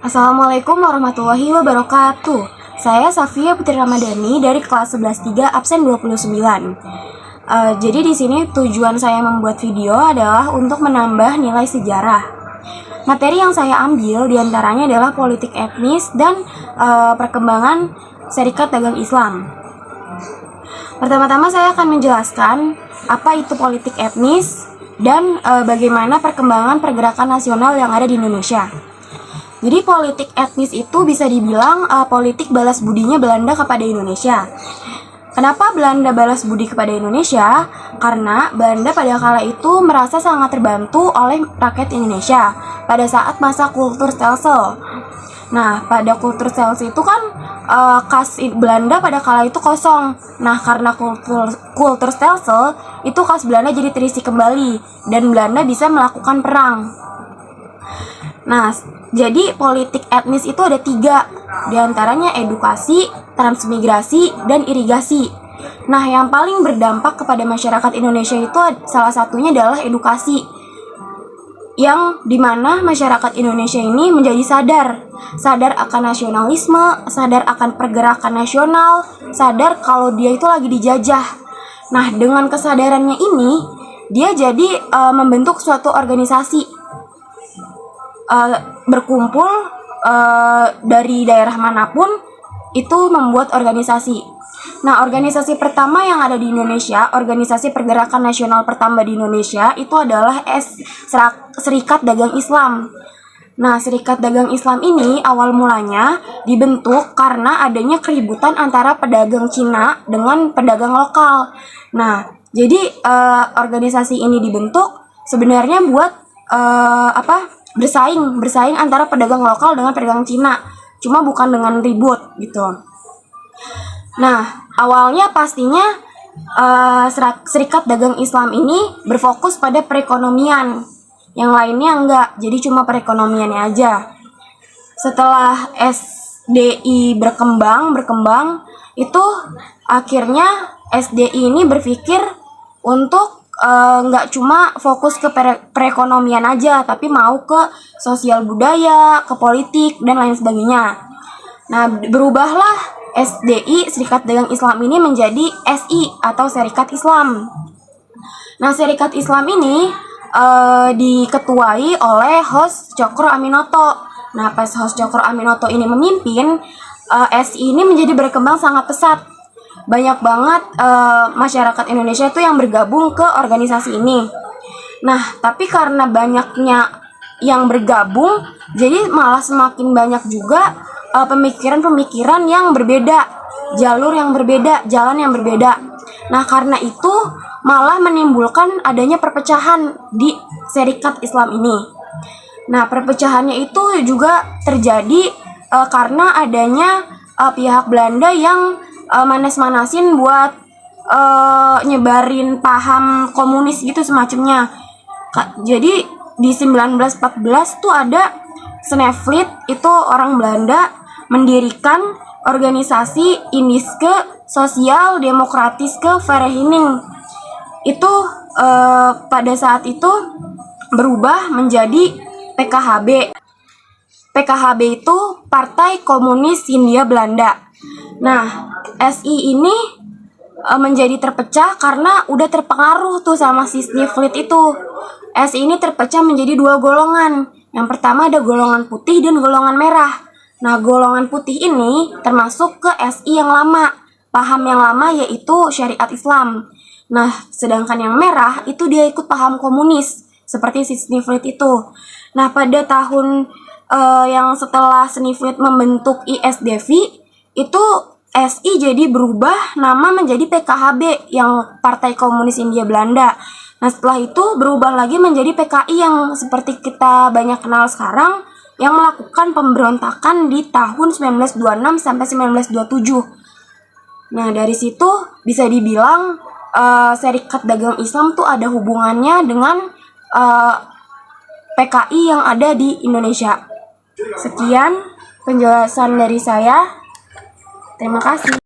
Assalamualaikum warahmatullahi wabarakatuh. Saya Safia Putri Ramadhani dari kelas 11-3 absen 29. Jadi di sini tujuan saya membuat video adalah untuk menambah nilai sejarah. Materi yang saya ambil diantaranya adalah politik etnis dan perkembangan Serikat Dagang Islam. Pertama-tama saya akan menjelaskan apa itu politik etnis dan bagaimana perkembangan pergerakan nasional yang ada di Indonesia. Jadi politik etnis itu bisa dibilang politik balas budinya Belanda kepada Indonesia. Kenapa Belanda balas budi kepada Indonesia? Karena Belanda pada kala itu merasa sangat terbantu oleh rakyat Indonesia pada saat masa Kulturstelsel. Nah, pada Kulturstelsel itu kan kas Belanda pada kala itu kosong. Nah, karena Kulturstelsel itu kas Belanda jadi terisi kembali dan Belanda bisa melakukan perang. Nah, jadi politik etnis itu ada 3, diantaranya edukasi, transmigrasi, dan irigasi. Nah, yang paling berdampak kepada masyarakat Indonesia itu salah satunya adalah edukasi, yang dimana masyarakat Indonesia ini menjadi sadar akan nasionalisme, sadar akan pergerakan nasional, sadar kalau dia itu lagi dijajah. Nah, dengan kesadarannya ini, dia jadi membentuk suatu organisasi, berkumpul dari daerah manapun itu membuat organisasi. Nah, organisasi pertama yang ada di Indonesia, organisasi pergerakan nasional pertama di Indonesia itu adalah Serikat Dagang Islam. Nah, Serikat Dagang Islam ini awal mulanya dibentuk karena adanya keributan antara pedagang Cina dengan pedagang lokal. Nah, jadi organisasi ini dibentuk sebenarnya buat bersaing antara pedagang lokal dengan pedagang Cina, cuma bukan dengan ribut gitu. Nah, awalnya pastinya Serikat Dagang Islam ini berfokus pada perekonomian, yang lainnya enggak, jadi cuma perekonomiannya aja. Setelah SDI berkembang, itu akhirnya SDI ini berpikir untuk nggak cuma fokus ke perekonomian aja, tapi mau ke sosial budaya, ke politik, dan lain sebagainya. Nah, berubahlah SDI, Serikat Dagang Islam ini menjadi SI atau Serikat Islam. Nah, Serikat Islam ini diketuai oleh Host Cokro Aminoto. Nah, pas Host Cokro Aminoto ini memimpin, SI ini menjadi berkembang sangat pesat. Banyak banget masyarakat Indonesia itu yang bergabung ke organisasi ini. Nah, tapi karena banyaknya yang bergabung, jadi malah semakin banyak juga pemikiran-pemikiran yang berbeda, jalur yang berbeda, jalan yang berbeda. Nah, karena itu malah menimbulkan adanya perpecahan di Serikat Islam ini. Nah, perpecahannya itu juga terjadi karena adanya pihak Belanda yang manas-manasin buat nyebarin paham komunis gitu semacamnya. Jadi di 1914 tuh ada Snevlit, itu orang Belanda mendirikan organisasi Indiske Sosial Demokratiske Vereniging. Itu pada saat itu berubah menjadi PKHB. PKHB itu Partai Komunis Hindia Belanda. Nah, SI ini menjadi terpecah karena udah terpengaruh tuh sama si Snevlit itu. SI ini terpecah menjadi 2 golongan. Yang pertama ada golongan putih dan golongan merah. Nah, golongan putih ini termasuk ke SI yang lama. Paham yang lama yaitu syariat Islam. Nah, sedangkan yang merah itu dia ikut paham komunis seperti si Snevlit itu. Nah, pada tahun yang setelah Snevlit membentuk ISDV, itu SI jadi berubah nama menjadi PKHB yang Partai Komunis Hindia Belanda. Nah, setelah itu berubah lagi menjadi PKI yang seperti kita banyak kenal sekarang, yang melakukan pemberontakan di tahun 1926 sampai 1927. Nah, dari situ bisa dibilang Serikat Dagang Islam tuh ada hubungannya dengan PKI yang ada di Indonesia. Sekian penjelasan dari saya. Terima kasih.